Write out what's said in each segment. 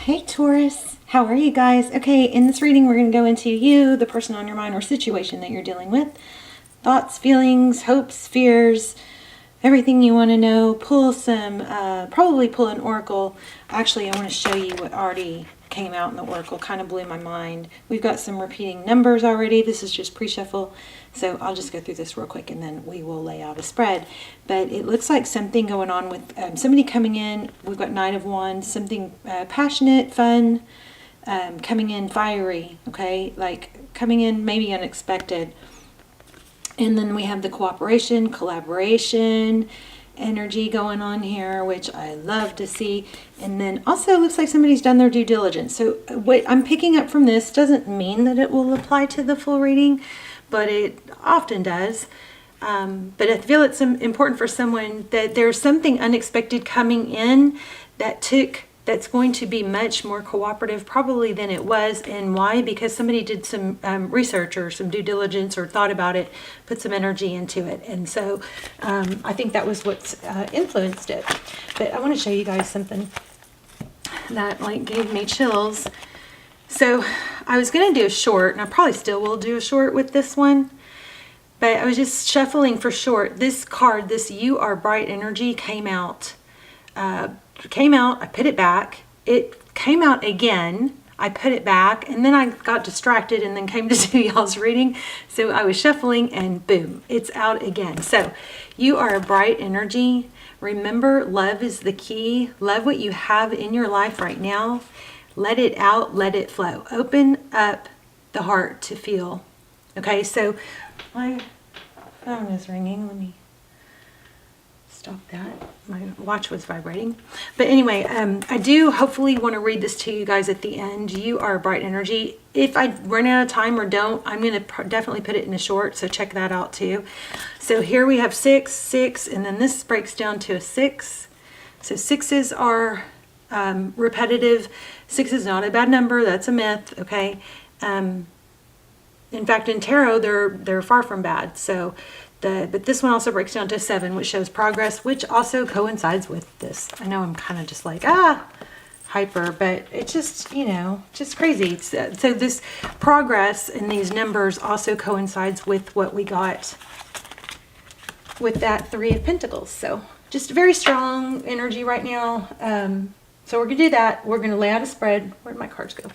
Hey Taurus, how are you guys? Okay, in this reading we're going to go into you, the person on your mind or situation that you're dealing with. Thoughts, feelings, hopes, fears, everything you want to know. Pull some, probably pull an oracle. Actually, I want to show you what already came out in the oracle. Kind of blew my mind. We've got some repeating numbers already. This is just pre-shuffle. So I'll just go through this real quick and then we will lay out a spread. But it looks like something going on with somebody coming in. We've got Knight of Wands, something passionate, fun, coming in fiery, okay? Like coming in maybe unexpected. And then we have the cooperation, collaboration, energy going on here, which I love to see. And then also it looks like somebody's done their due diligence. So what I'm picking up from this doesn't mean that it will apply to the full reading, but it often does. But I feel it's important for someone that there's something unexpected coming in that's going to be much more cooperative probably than it was. And why? Because somebody did some research or some due diligence or thought about it, put some energy into it. And so I think that was what's influenced it. But I want to show you guys something that like gave me chills. So I was going to do a short, and I probably still will do a short with this one, but I was just shuffling for short. This card, this You Are Bright Energy came out. I put it back. It came out again. I put it back, and then I got distracted and then came to do y'all's reading. So I was shuffling and boom, it's out again. So you are a bright energy. Remember, love is the key. Love what you have in your life right now. Let it out, let it flow. Open up the heart to feel. Okay, so my phone is ringing. Let me stop that. My watch was vibrating. But anyway, I do hopefully want to read this to you guys at the end. You are a bright energy. If I run out of time or don't, I'm going to definitely put it in a short, so check that out too. So here we have 6, 6, and then this breaks down to a 6. So 6s are repetitive. 6 is not a bad number. That's a myth. Okay. In fact, in tarot, they're far from bad. So, but this one also breaks down to 7, which shows progress, which also coincides with this. I know I'm kind of just like hyper, but it's just just crazy. So this progress in these numbers also coincides with what we got with that 3 of Pentacles. So just very strong energy right now. So we're going to do that. We're going to lay out a spread. Where'd my cards go?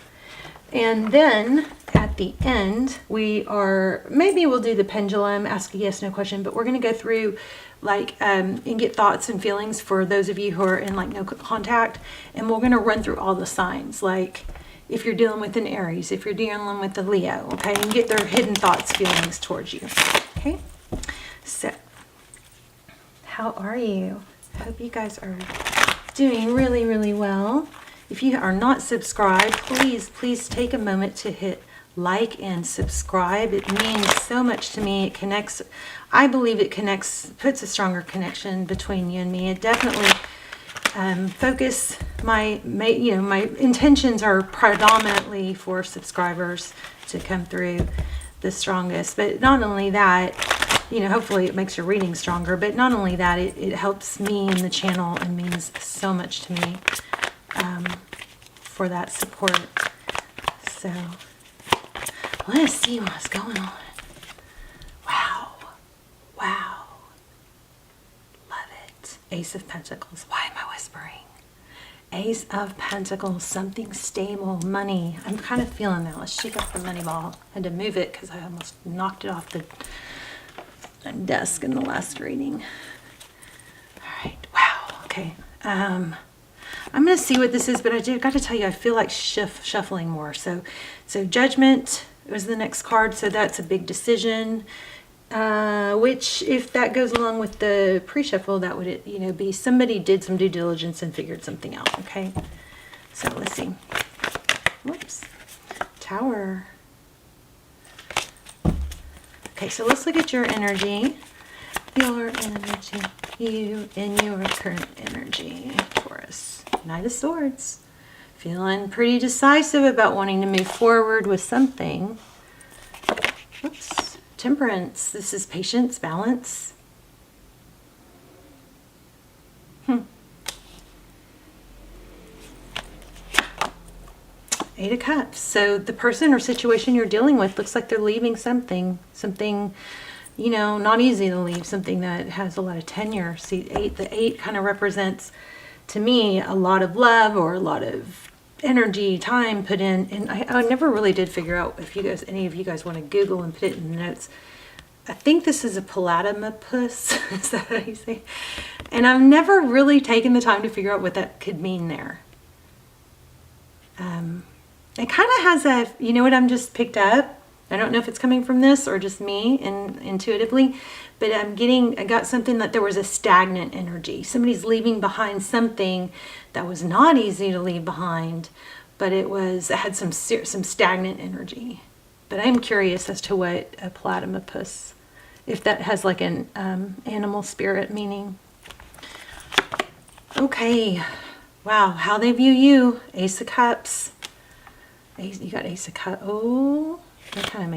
And then at the end, maybe we'll do the pendulum, ask a yes, no question, but we're going to go through like, and get thoughts and feelings for those of you who are in like no contact. And we're going to run through all the signs, like if you're dealing with an Aries, if you're dealing with a Leo, okay, and get their hidden thoughts, feelings towards you. Okay. So how are you? I hope you guys are doing really, really well. If you are not subscribed, please take a moment to hit like and subscribe. It means so much to me. It connects, I believe it connects, puts a stronger connection between you and me. It definitely focus my intentions are predominantly for subscribers to come through the strongest. But not only that, hopefully it makes your reading stronger, but not only that, it helps me and the channel and means so much to me for that support. So let's see what's going on. Wow. Love it. Ace of Pentacles. Why am I whispering? Ace of Pentacles, something stable, money. I'm kind of feeling that. Let's shake up the money ball. I had to move it because I almost knocked it off the desk in the last reading. All right. Wow. Okay. I'm going to see what this is, but I got to tell you, I feel like shuffling more. So Judgment was the next card. So that's a big decision, which if that goes along with the pre-shuffle, that would, be somebody did some due diligence and figured something out. Okay. So let's see. Whoops. Tower. Okay, so let's look at your energy. Your energy. You in your current energy, Taurus. Knight of Swords. Feeling pretty decisive about wanting to move forward with something. Oops. Temperance. This is patience, balance. Eight of Cups. So the person or situation you're dealing with looks like they're leaving something, you know, not easy to leave, something that has a lot of tenure. See, the eight kind of represents, to me, a lot of love or a lot of energy, time put in. And I never really did figure out if any of you guys want to Google and put it in the notes. I think this is a platypus. Is that how you say? And I've never really taken the time to figure out what that could mean there. It kind of has a, you know what I'm just picked up? I don't know if it's coming from this or just me and intuitively, but I got something that there was a stagnant energy. Somebody's leaving behind something that was not easy to leave behind, but it had some stagnant energy. But I'm curious as to what a platypus, if that has like an animal spirit meaning. Okay, wow, how they view you, Ace of Cups. You got Ace of Cups. Oh, that kind of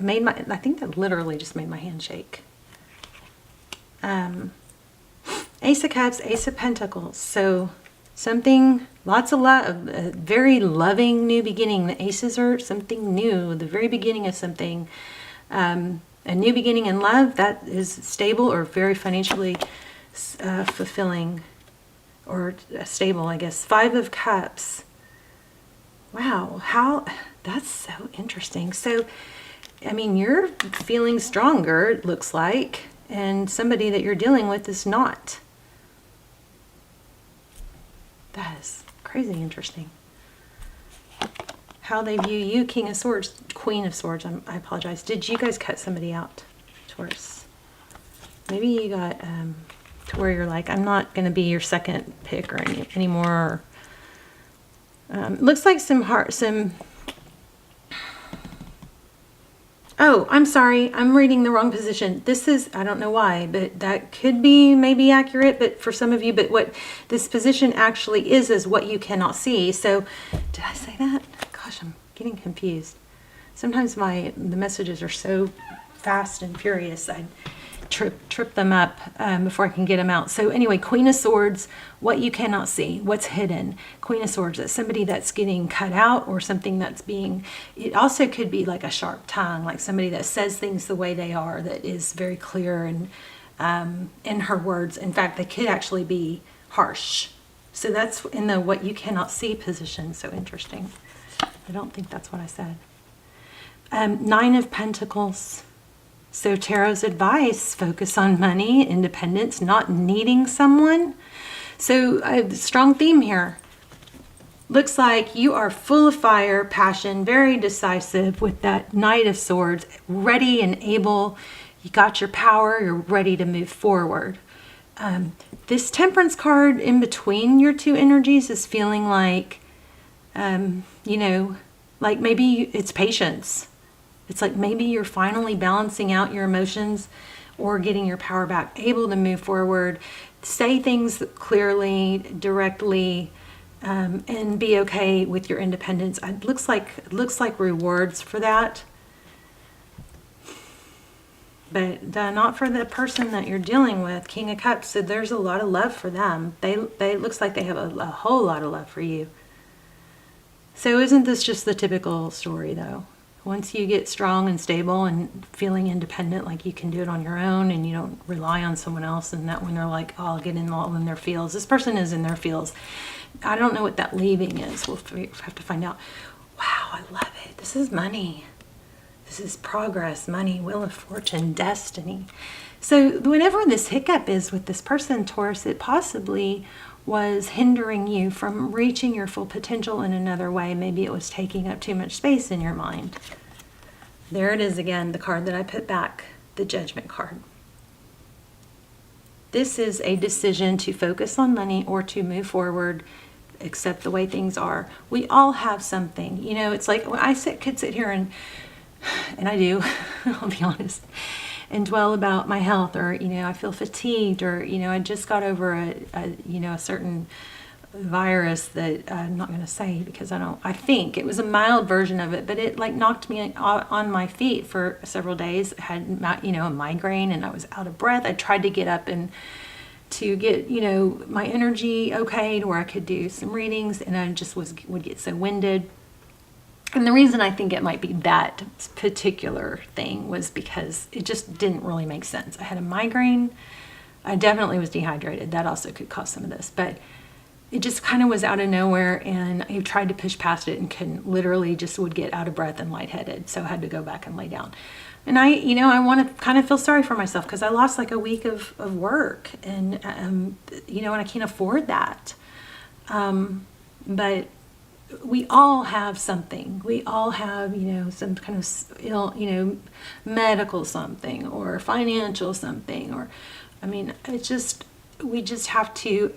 made my. I think that literally just made my hand shake. Ace of Cups, Ace of Pentacles. So something, lots of love, a very loving new beginning. The aces are something new, the very beginning of something. A new beginning in love that is stable or very financially fulfilling or stable, I guess. Five of Cups. Wow, that's so interesting. So, I mean, you're feeling stronger, it looks like, and somebody that you're dealing with is not. That is crazy interesting. How they view you, King of Swords, Queen of Swords. I apologize. Did you guys cut somebody out, Taurus? Maybe you got to where you're like, I'm not going to be your second pick or anymore. Looks like oh, I'm sorry. I'm reading the wrong position. This is, I don't know why, but that could be maybe accurate, but for some of you, but what this position actually is what you cannot see. So did I say that? Gosh, I'm getting confused. Sometimes the messages are so fast and furious. I trip them up before I can get them out. So anyway, Queen of Swords, what you cannot see, what's hidden. Queen of Swords, that's somebody that's getting cut out or something that's being, it also could be like a sharp tongue, like somebody that says things the way they are, that is very clear and in her words. In fact, they could actually be harsh. So that's in the what you cannot see position. So interesting. I don't think that's what I said. Nine of Pentacles. So Tarot's advice, focus on money, independence, not needing someone. So a strong theme here. Looks like you are full of fire, passion, very decisive with that Knight of Swords, ready and able. You got your power, you're ready to move forward. This Temperance card in between your two energies is feeling like, you know, like maybe it's patience. It's like maybe you're finally balancing out your emotions or getting your power back, able to move forward, say things clearly, directly, and be okay with your independence. It looks like rewards for that, but not for the person that you're dealing with, King of Cups. So there's a lot of love for them. They looks like they have a whole lot of love for you. So isn't this just the typical story though? Once you get strong and stable and feeling independent, like you can do it on your own and you don't rely on someone else, and that when they're like, oh, I'll get in all in their fields. This person is in their fields. I don't know what that leaving is. We'll have to find out. Wow, I love it. This is money. This is progress, money, wheel of fortune, destiny. So whenever this hiccup is with this person, Taurus, it possibly was hindering you from reaching your full potential in another way. Maybe it was taking up too much space in your mind. There it is again, the card that I put back, the Judgment card. This is a decision to focus on money or to move forward, accept the way things are. We all have something. You know, it's like when I could sit here and I do, I'll be honest, and dwell about my health, or, you know, I feel fatigued, or, you know, I just got over a certain virus that I'm not going to say because I think it was a mild version of it, but it like knocked me on my feet for several days. I had, you know, a migraine and I was out of breath. I tried to get up and to get, you know, my energy okay to where I could do some readings, and I just would get so winded. And the reason I think it might be that particular thing was because it just didn't really make sense. I had a migraine. I definitely was dehydrated. That also could cause some of this. But it just kind of was out of nowhere, and I tried to push past it and couldn't. Literally just would get out of breath and lightheaded. So I had to go back and lay down. And I want to kind of feel sorry for myself because I lost like a week of work. And, and I can't afford that. But we all have something. We all have, some kind of, medical something or financial something, or, we just have to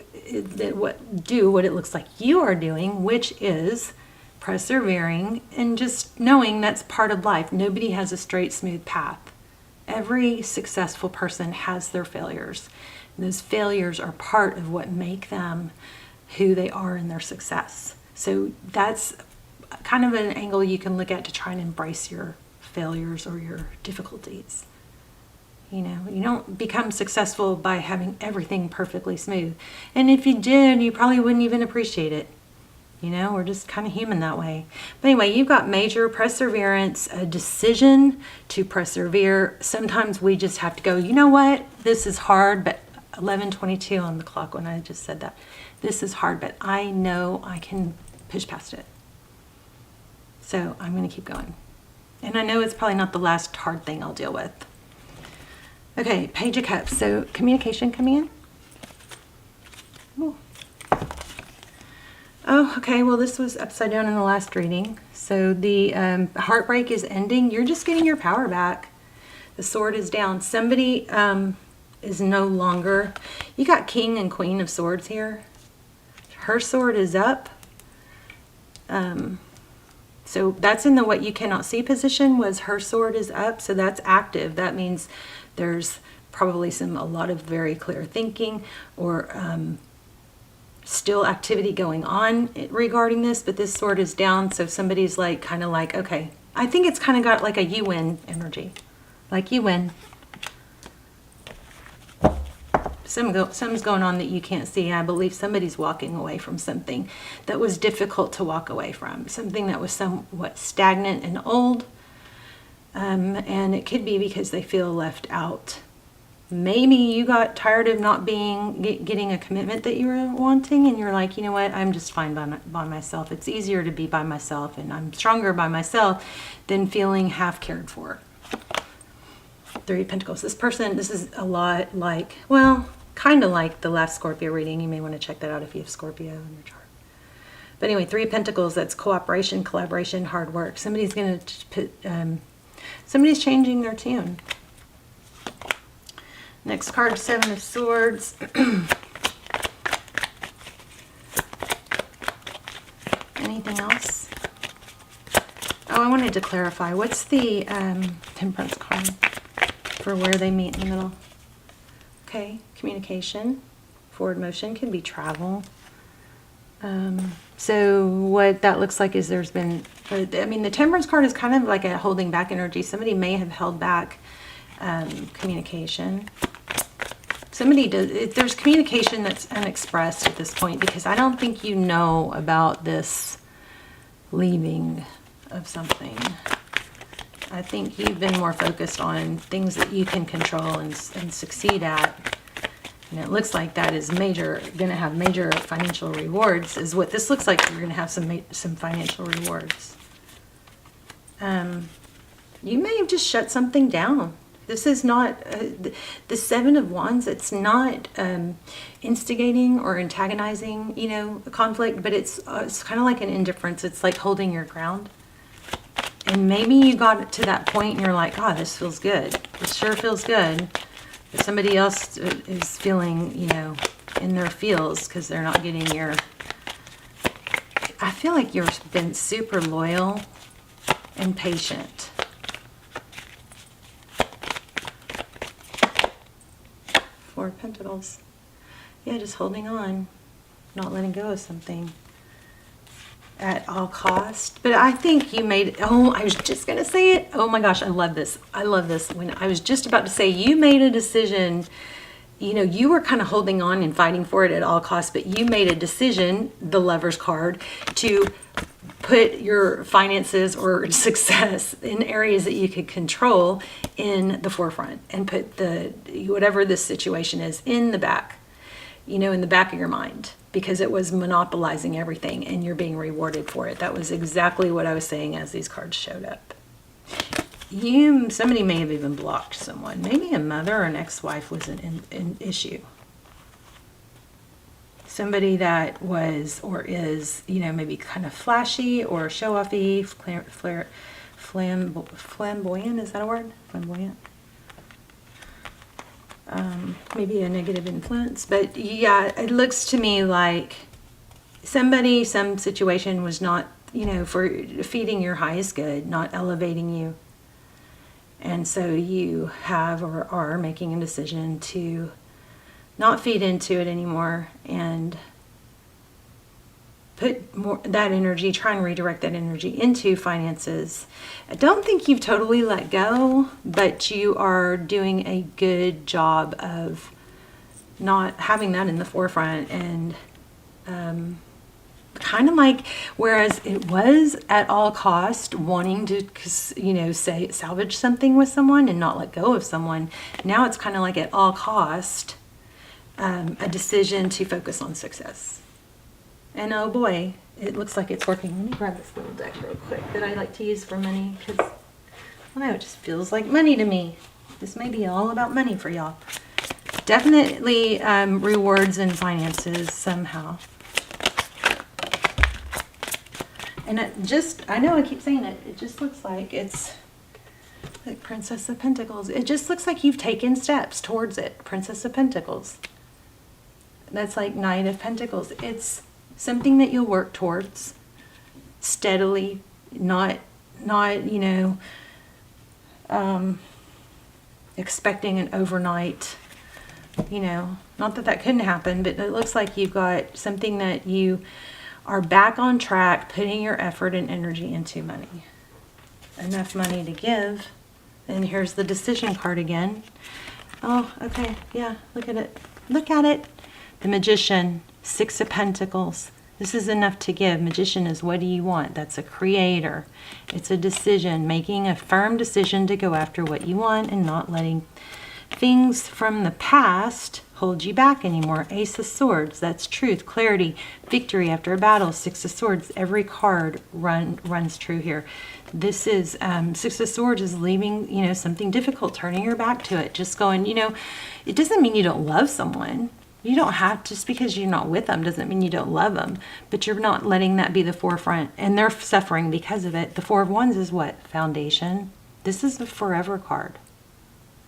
do what it looks like you are doing, which is persevering and just knowing that's part of life. Nobody has a straight, smooth path. Every successful person has their failures. And those failures are part of what make them who they are in their success. So that's kind of an angle you can look at to try and embrace your failures or your difficulties. You don't become successful by having everything perfectly smooth. And if you did, you probably wouldn't even appreciate it. We're just kind of human that way. But anyway, you've got major perseverance, a decision to persevere. Sometimes we just have to go, you know what? This is hard, but 11:22 on the clock when I just said that. This is hard, but I know I can push past it. So I'm going to keep going. And I know it's probably not the last hard thing I'll deal with. Okay, Page of Cups. So communication coming in. Ooh. Oh, okay. Well, this was upside down in the last reading. So the heartbreak is ending. You're just getting your power back. The sword is down. Somebody is no longer. You got King and Queen of Swords here. Her sword is up. So that's in the what you cannot see position, was her sword is up. So that's active. That means there's probably a lot of very clear thinking or still activity going on regarding this, but this sword is down. So somebody's kind of like, okay, I think it's kind of got like a you win energy. Like you win. Something's going on that you can't see. I believe somebody's walking away from something that was difficult to walk away from. Something that was somewhat stagnant and old. And it could be because they feel left out. Maybe you got tired of not getting a commitment that you were wanting, and you're like, you know what, I'm just fine by myself. It's easier to be by myself, and I'm stronger by myself than feeling half cared for. Three of Pentacles. This is a lot like, well, kind of like the last Scorpio reading. You may want to check that out if you have Scorpio in your chart. But anyway, Three of Pentacles, that's cooperation, collaboration, hard work. Somebody's going to put, somebody's changing their tune. Next card, Seven of Swords. Anything else? Oh, I wanted to clarify. What's the Temperance card for where they meet in the middle? Okay, communication. Forward motion can be travel. So what that looks like is there's been, the Temperance card is kind of like a holding back energy. Somebody may have held back communication. There's communication that's unexpressed at this point, because I don't think you know about this leaving of something. I think you've been more focused on things that you can control and succeed at. And it looks like that is going to have major financial rewards, is what this looks like. You're going to have some financial rewards. You may have just shut something down. This is not, the Seven of Wands, it's not instigating or antagonizing, a conflict, but it's kind of like an indifference. It's like holding your ground. And maybe you got to that point and you're like, oh, this feels good. It sure feels good. But somebody else is feeling, in their feels because they're not getting your... I feel like you've been super loyal and patient. Four of Pentacles. Yeah, just holding on. Not letting go of something at all cost. But I think you made, I was just going to say it. Oh my gosh, I love this. I love this. When I was just about to say you made a decision, you were kind of holding on and fighting for it at all costs, but you made a decision, the Lover's card, to put your finances or success in areas that you could control in the forefront, and put whatever this situation is in the back, in the back of your mind, because it was monopolizing everything and you're being rewarded for it. That was exactly what I was saying as these cards showed up. Somebody may have even blocked someone. Maybe a mother or an ex-wife was an issue. Somebody that was or is, maybe kind of flashy or show-offy, flamboyant, is that a word? Flamboyant? Maybe a negative influence. But yeah, it looks to me like some situation was not, for feeding your highest good, not elevating you. And so you have or are making a decision to not feed into it anymore and put more that energy, try and redirect that energy into finances. I don't think you've totally let go, but you are doing a good job of not having that in the forefront, and kind of like, whereas it was at all cost wanting to, salvage something with someone and not let go of someone, now it's kind of like at all cost, a decision to focus on success. And oh boy, it looks like it's working. Let me grab this little deck real quick that I like to use for money, because I don't know, it just feels like money to me. This may be all about money for y'all. Definitely rewards and finances somehow. And I know I keep saying it, it just looks like it's like Princess of Pentacles. It just looks like you've taken steps towards it. Princess of Pentacles. That's like Knight of Pentacles. It's something that you'll work towards steadily, not expecting an overnight, not that couldn't happen, but it looks like you've got something that you are back on track, putting your effort and energy into money. Enough money to give. And here's the decision card again. Oh, okay. Yeah, look at it. Look at it. The Magician, Six of Pentacles. This is enough to give. Magician is, what do you want? That's a creator. It's a decision, making a firm decision to go after what you want and not letting things from the past hold you back anymore. Ace of Swords, that's truth, clarity, victory after a battle. Six of Swords, every card runs true here. This is Six of Swords is leaving, something difficult, turning your back to it, just going, it doesn't mean you don't love someone. You don't have, just because you're not with them doesn't mean you don't love them, but you're not letting that be the forefront, and they're suffering because of it. The Four of Wands is what? Foundation. This is the forever card.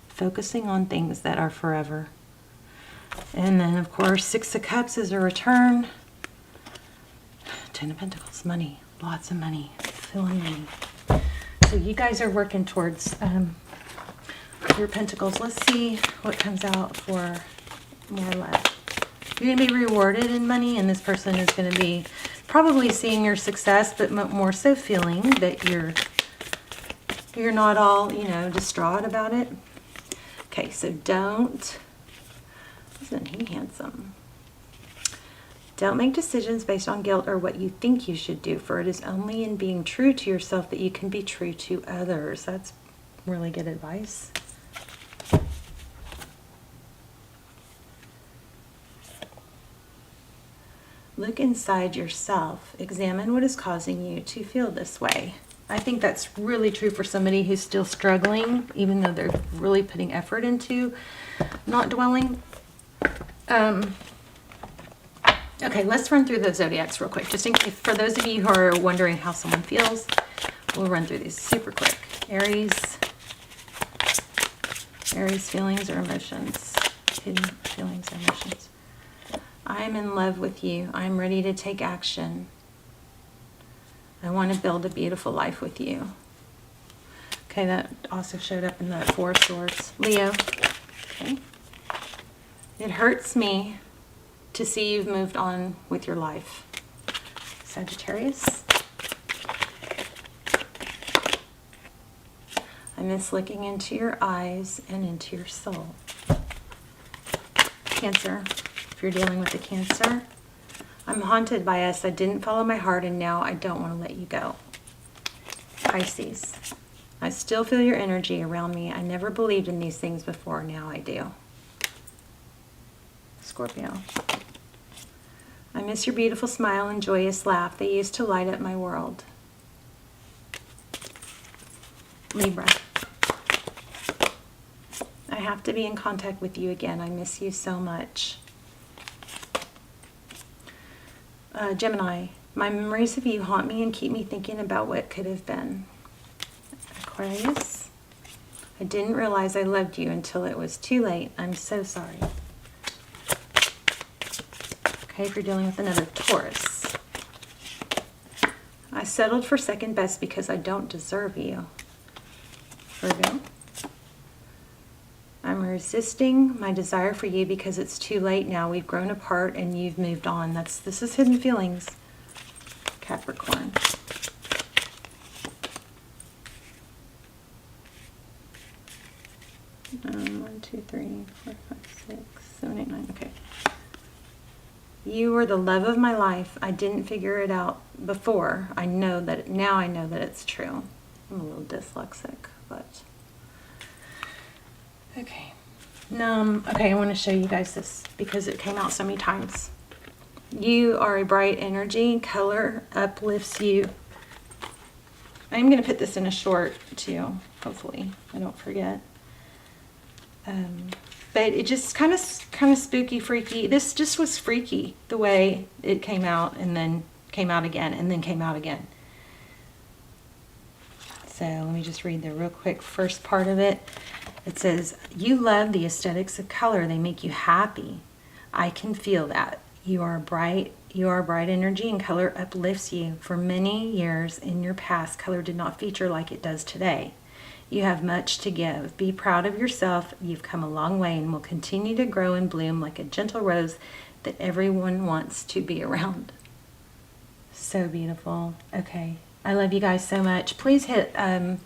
Focusing on things that are forever. And then, of course, Six of Cups is a return. Ten of Pentacles, money. Lots of money. Filling money. So you guys are working towards your Pentacles. Let's see what comes out for more or less. You're going to be rewarded in money, and this person is going to be probably seeing your success, but more so feeling that you're not all, distraught about it. Okay, so isn't he handsome? Don't make decisions based on guilt or what you think you should do, for it is only in being true to yourself that you can be true to others. That's really good advice. Look inside yourself. Examine what is causing you to feel this way. I think that's really true for somebody who's still struggling, even though they're really putting effort into not dwelling. Okay, let's run through the zodiacs real quick. Just in case, for those of you who are wondering how someone feels, we'll run through these super quick. Aries feelings or emotions. Hidden feelings or emotions. I'm in love with you. I'm ready to take action. I want to build a beautiful life with you. Okay, that also showed up in the Four of Swords. Leo. Okay. It hurts me to see you've moved on with your life. Sagittarius. I miss looking into your eyes and into your soul. Cancer. If you're dealing with the Cancer, I'm haunted by us. I didn't follow my heart, and now I don't want to let you go. Pisces. I still feel your energy around me. I never believed in these things before. Now I do. Scorpio. I miss your beautiful smile and joyous laugh. They used to light up my world. Libra. I have to be in contact with you again. I miss you so much. Gemini. My memories of you haunt me and keep me thinking about what could have been. Aquarius. I didn't realize I loved you until it was too late. I'm so sorry. Okay, if you're dealing with another Taurus. I settled for second best because I don't deserve you. Virgo. I'm resisting my desire for you because it's too late now. We've grown apart and you've moved on. This is hidden feelings. Capricorn. One, two, three, four, five, 6, 7, 8, 9. Okay. You were the love of my life. I didn't figure it out before. I know that now. I know that it's true. I'm a little dyslexic, but okay. Okay, I want to show you guys this because it came out so many times. You are a bright energy. Color uplifts you. I'm going to put this in a short too. Hopefully, I don't forget. But it just kind of spooky, freaky. This just was freaky the way it came out and then came out again and then came out again. So let me just read the real quick first part of it. It says, you love the aesthetics of color. They make you happy. I can feel that. You are bright energy and color uplifts you. For many years in your past, color did not feature like it does today. You have much to give. Be proud of yourself. You've come a long way and will continue to grow and bloom like a gentle rose that everyone wants to be around. So beautiful. Okay. I love you guys so much. Please hit, I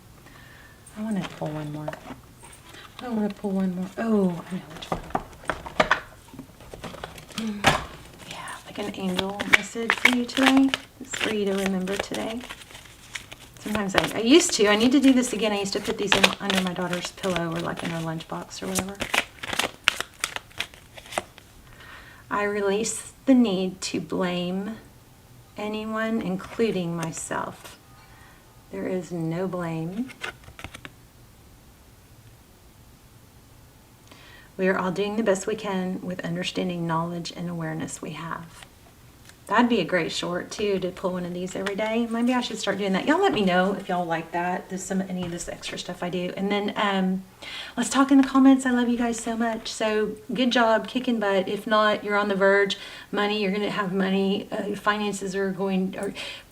want to pull one more. I want to pull one more. Oh, I know which one. Yeah, like an angel message for you today. It's for you to remember today. Sometimes I used to. I need to do this again. I used to put these in under my daughter's pillow or like in her lunchbox or whatever. I release the need to blame anyone, including myself. There is no blame. We are all doing the best we can with understanding, knowledge, and awareness we have. That'd be a great short, too, to pull one of these every day. Maybe I should start doing that. Y'all let me know if y'all like that. There's any of this extra stuff I do. And then let's talk in the comments. I love you guys so much. So good job, kicking butt. If not, you're on the verge. Money, you're going to have money. Finances are going...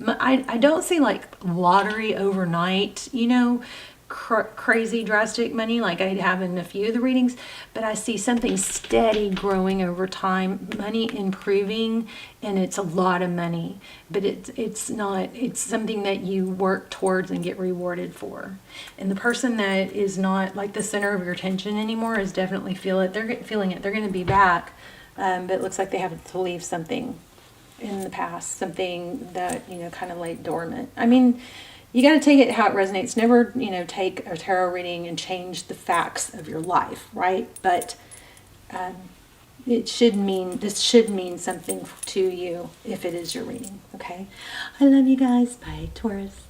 I don't see, like, lottery overnight, you know, crazy drastic money like I have in a few of the readings, but I see something steady growing over time, money improving, and it's a lot of money, but it's something that you work towards and get rewarded for. And the person that is not like the center of your attention anymore is definitely feeling it. They're going to be back, but it looks like they have to leave something in the past, something that, you know, kind of laid dormant. I mean, you got to take it how it resonates. Never, you know, take a tarot reading and change the facts of your life, right? But this should mean something to you if it is your reading, okay? I love you guys. Bye, Taurus.